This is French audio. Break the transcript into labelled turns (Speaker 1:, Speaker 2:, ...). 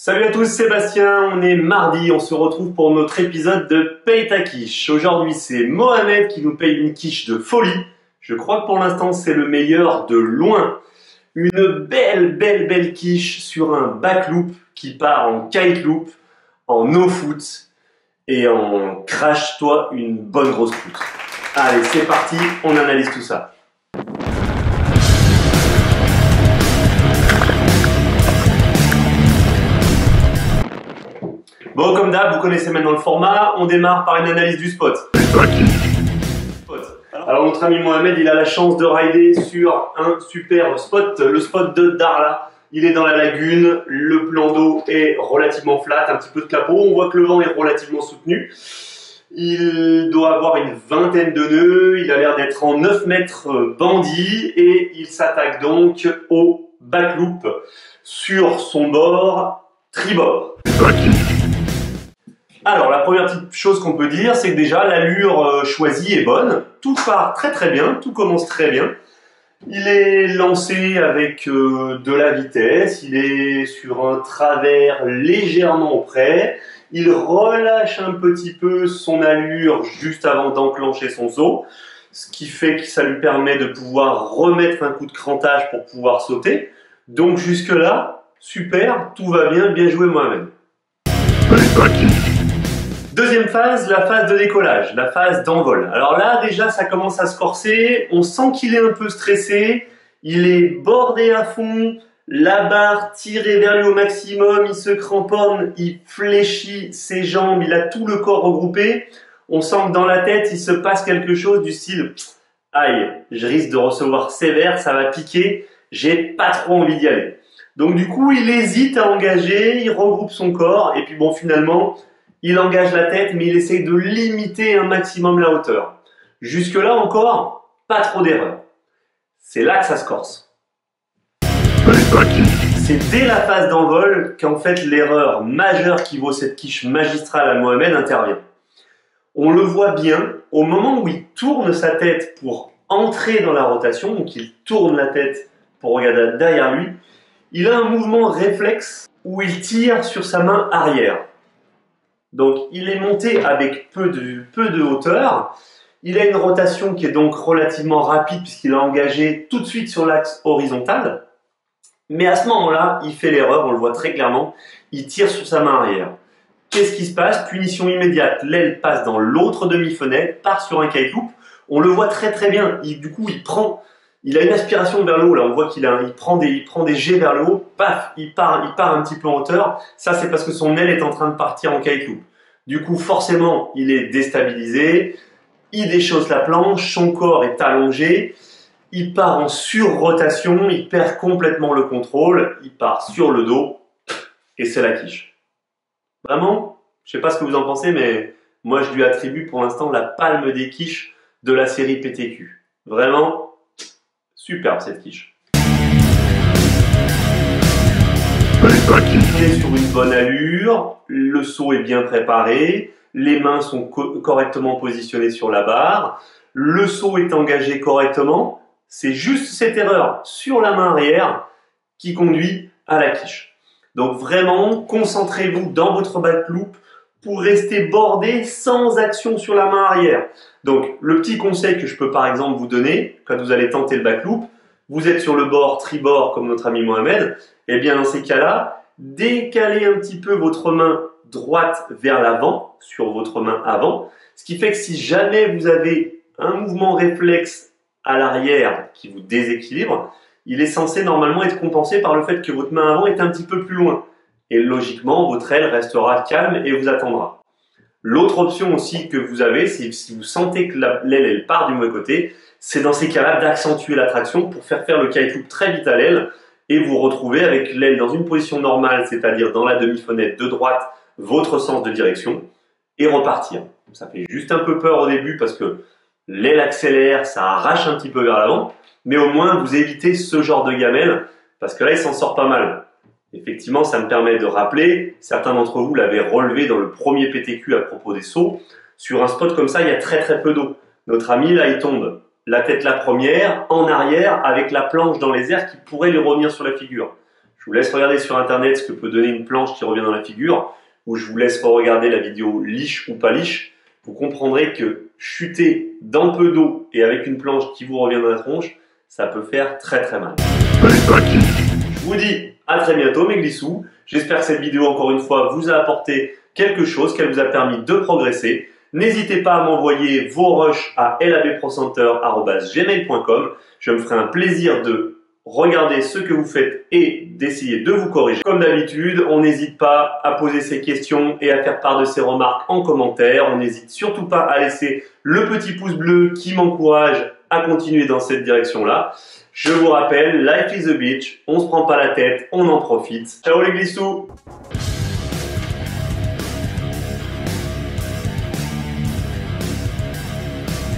Speaker 1: Salut à tous, Sébastien, on est mardi, on se retrouve pour notre épisode de Paye ta quiche. Aujourd'hui c'est Mohamed qui nous paye une quiche de folie. Je crois que pour l'instant c'est le meilleur de loin. Une belle quiche sur un backloop qui part en kite loop, en no foot et en crash-toi une bonne grosse poutre. Allez c'est parti, on analyse tout ça. Bon, comme d'hab, vous connaissez maintenant le format, on démarre par une analyse du spot. Alors notre ami Mohamed, il a la chance de rider sur un super spot, le spot de Darla. Il est dans la lagune, le plan d'eau est relativement flat, un petit peu de clapot, on voit que le vent est relativement soutenu. Il doit avoir une vingtaine de nœuds, il a l'air d'être en 9 mètres bandit et il s'attaque donc au backloop sur son bord tribord. Alors, la première petite chose qu'on peut dire, c'est que déjà, l'allure choisie est bonne. Tout part très bien, tout commence très bien. Il est lancé avec de la vitesse, il est sur un travers légèrement auprès. Il relâche un petit peu son allure juste avant d'enclencher son saut, ce qui fait que ça lui permet de pouvoir remettre un coup de crantage pour pouvoir sauter. Donc jusque-là, super, tout va bien, bien joué Mohamed. Deuxième phase, la phase de décollage, la phase d'envol. Alors là, déjà, ça commence à se corser. On sent qu'il est un peu stressé. Il est bordé à fond. La barre tirée vers lui au maximum. Il se cramponne. Il fléchit ses jambes. Il a tout le corps regroupé. On sent que dans la tête, il se passe quelque chose du style « Aïe, je risque de recevoir sévère, ça va piquer. J'ai pas trop envie d'y aller. » Donc du coup, il hésite à engager. Il regroupe son corps. Et puis bon, finalement... il engage la tête, mais il essaye de limiter un maximum la hauteur. Jusque-là encore, pas trop d'erreur. C'est là que ça se corse. C'est dès la phase d'envol qu'en fait l'erreur majeure qui vaut cette quiche magistrale à Mohamed intervient. On le voit bien, au moment où il tourne sa tête pour entrer dans la rotation, donc il tourne la tête pour regarder derrière lui, il a un mouvement réflexe où il tire sur sa main arrière. Donc il est monté avec peu de hauteur, il a une rotation qui est donc relativement rapide puisqu'il a engagé tout de suite sur l'axe horizontal, mais à ce moment-là, il fait l'erreur, on le voit très clairement, il tire sur sa main arrière. Qu'est-ce qui se passe? Punition immédiate, l'aile passe dans l'autre demi-fenêtre, part sur un kite loop, on le voit très bien, du coup il a une aspiration vers le haut, là on voit qu'il prend des jets vers le haut, paf, il part un petit peu en hauteur, ça c'est parce que son aile est en train de partir en kite loop. Du coup forcément il est déstabilisé, il déchausse la planche, son corps est allongé, il part en surrotation, il perd complètement le contrôle, il part sur le dos et c'est la quiche. Vraiment, je sais pas ce que vous en pensez mais moi je lui attribue pour l'instant la palme des quiches de la série PTQ. Vraiment superbe cette quiche. Il est sur une bonne allure, le saut est bien préparé, les mains sont correctement positionnées sur la barre, le saut est engagé correctement, c'est juste cette erreur sur la main arrière qui conduit à la quiche. Donc vraiment, concentrez-vous dans votre backloop pour rester bordé sans action sur la main arrière. Donc le petit conseil que je peux par exemple vous donner quand vous allez tenter le backloop, vous êtes sur le bord tribord comme notre ami Mohamed, et bien dans ces cas-là, décalez un petit peu votre main droite vers l'avant, sur votre main avant, ce qui fait que si jamais vous avez un mouvement réflexe à l'arrière qui vous déséquilibre, il est censé normalement être compensé par le fait que votre main avant est un petit peu plus loin. Et logiquement, votre aile restera calme et vous attendra. L'autre option aussi que vous avez, c'est si vous sentez que l'aile part du mauvais côté, c'est dans ces cas-là d'accentuer la traction pour faire le kite loop très vite à l'aile et vous retrouver avec l'aile dans une position normale, c'est-à-dire dans la demi-fenêtre de droite, votre sens de direction, et repartir. Ça fait juste un peu peur au début parce que l'aile accélère, ça arrache un petit peu vers l'avant, mais au moins vous évitez ce genre de gamelle parce que là il s'en sort pas mal. Effectivement, ça me permet de rappeler, certains d'entre vous l'avaient relevé dans le premier PTQ à propos des sauts, sur un spot comme ça, il y a très peu d'eau. Notre ami, là, il tombe la tête la première, en arrière, avec la planche dans les airs qui pourrait lui revenir sur la figure. Je vous laisse regarder sur internet ce que peut donner une planche qui revient dans la figure, ou je vous laisse regarder la vidéo liche ou pas liche. Vous comprendrez que chuter d'un peu d'eau et avec une planche qui vous revient dans la tronche, ça peut faire très très mal. Je vous dis à très bientôt mes glissous. J'espère que cette vidéo, encore une fois, vous a apporté quelque chose, qu'elle vous a permis de progresser. N'hésitez pas à m'envoyer vos rushs à labprocenter@gmail.com. Je me ferai un plaisir de regarder ce que vous faites et d'essayer de vous corriger. Comme d'habitude, on n'hésite pas à poser ses questions et à faire part de ses remarques en commentaire. On n'hésite surtout pas à laisser le petit pouce bleu qui m'encourage à continuer dans cette direction-là. Je vous rappelle, life is a beach, on se prend pas la tête, on en profite. Ciao les glissous!